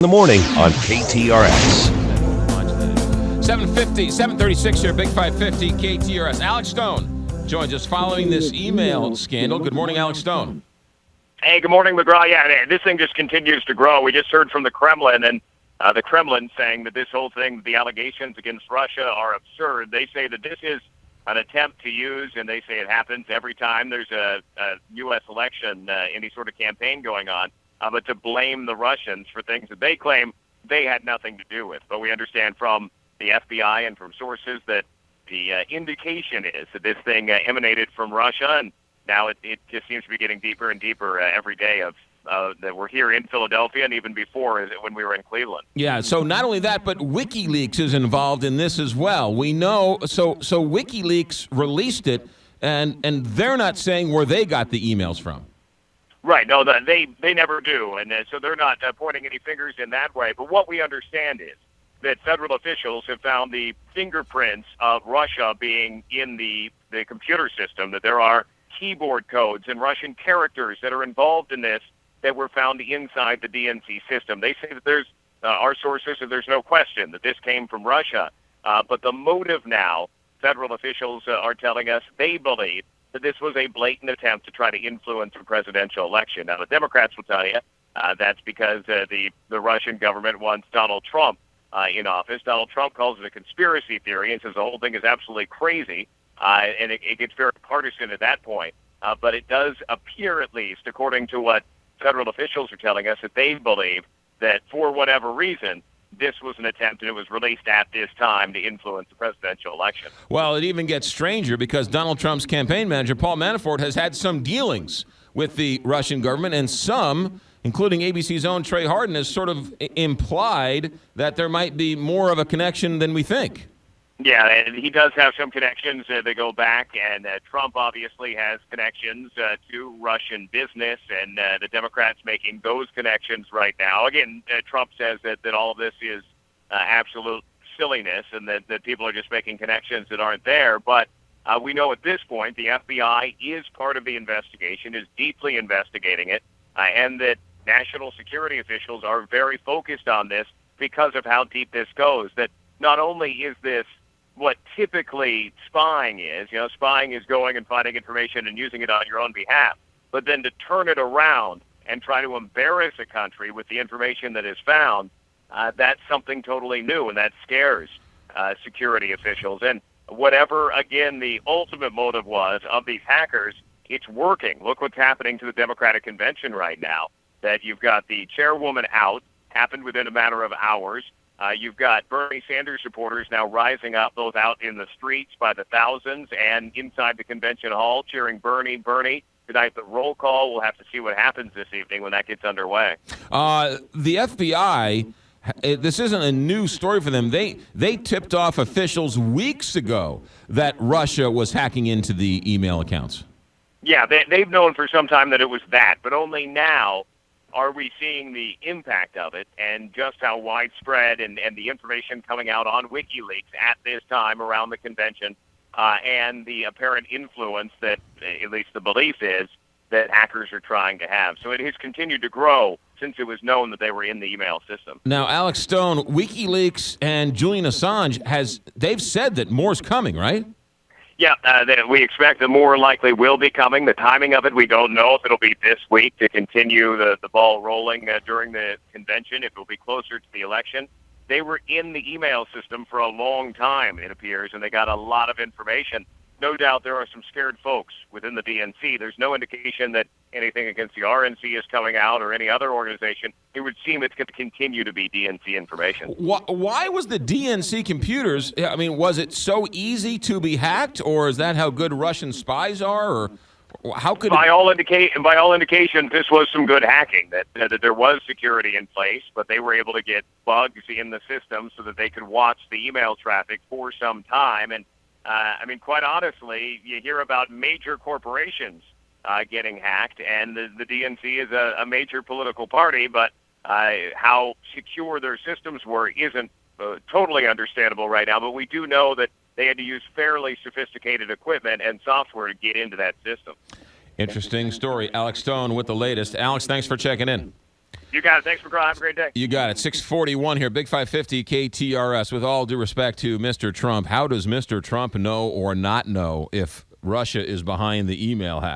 In the morning on KTRS. 736 here, Big 550, KTRS. Alex Stone joins us following this email scandal. Good morning, Alex Stone. Hey, good morning, McGraw. Yeah, this thing just continues to grow. We just heard from the Kremlin, and the Kremlin saying that this whole thing, the allegations against Russia are absurd. They say that this is an attempt to use, and they say it happens every time there's a U.S. election, any sort of campaign going on, but to blame the Russians for things that they claim they had nothing to do with. But we understand from the FBI and from sources that the indication is that this thing emanated from Russia, and now it just seems to be getting deeper and deeper every day of that we're here in Philadelphia and even before when we were in Cleveland. Yeah, so not only that, but WikiLeaks is involved in this as well. We know, so WikiLeaks released it, and they're not saying where they got the emails from. Right, no, they never do, and so they're not pointing any fingers in that way. But what we understand is that federal officials have found the fingerprints of Russia being in the computer system, that there are keyboard codes and Russian characters that are involved in this that were found inside the DNC system. They say that there's, our sources, that there's no question that this came from Russia. But the motive now, federal officials are telling us they believe that this was a blatant attempt to try to influence the presidential election. Now, the Democrats will tell you that's because the Russian government wants Donald Trump in office. Donald Trump calls it a conspiracy theory and says the whole thing is absolutely crazy, and it gets very partisan at that point. But it does appear, at least, according to what federal officials are telling us, that they believe that for whatever reason, this was an attempt, and it was released at this time to influence the presidential election. Well, it even gets stranger because Donald Trump's campaign manager, Paul Manafort, has had some dealings with the Russian government, and some, including ABC's own Trey Harden, has sort of implied that there might be more of a connection than we think. Yeah, and he does have some connections that go back, and Trump obviously has connections to Russian business, and the Democrats making those connections right now. Again, Trump says that all of this is absolute silliness and that people are just making connections that aren't there. But we know at this point the FBI is part of the investigation, is deeply investigating it, and that national security officials are very focused on this because of how deep this goes. That not only is this what typically spying is, spying is going and finding information and using it on your own behalf, but then to turn it around and try to embarrass a country with the information that is found, that's something totally new, and that scares security officials. And whatever, again, the ultimate motive was of these hackers, it's working. Look what's happening to the Democratic Convention right now, that you've got the chairwoman out, happened within a matter of hours. You've got Bernie Sanders supporters now rising up, both out in the streets by the thousands and inside the convention hall cheering Bernie, Bernie. Tonight, the roll call. We'll have to see what happens this evening when that gets underway. The FBI, this isn't a new story for them. They tipped off officials weeks ago that Russia was hacking into the email accounts. Yeah, they've known for some time that it was that, but only now are we seeing the impact of it and just how widespread and the information coming out on WikiLeaks at this time around the convention and the apparent influence that, at least the belief is, that hackers are trying to have. So it has continued to grow since it was known that they were in the email system. Now, Alex Stone, WikiLeaks and Julian Assange, they've said that more's coming, right? Yeah, that we expect that more likely will be coming. The timing of it, we don't know if it'll be this week to continue the ball rolling during the convention, if it'll be closer to the election. They were in the email system for a long time, it appears, and they got a lot of information. No doubt there are some scared folks within the DNC. There's no indication that anything against the RNC is coming out or any other organization. It would seem it's going to continue to be DNC information. Why was the DNC computers, I mean, was it so easy to be hacked, or is that how good Russian spies are, or how could by all indications, this was some good hacking, that there was security in place, but they were able to get bugs in the system so that they could watch the email traffic for some time. And I mean, quite honestly, you hear about major corporations getting hacked, and the DNC is a major political party, but how secure their systems were isn't totally understandable right now. But we do know that they had to use fairly sophisticated equipment and software to get into that system. Interesting story. Alex Stone with the latest. Alex, thanks for checking in. You got it. Thanks, McGraw. Have a great day. You got it. 641 here, Big 550 KTRS. With all due respect to Mr. Trump, how does Mr. Trump know or not know if Russia is behind the email hack?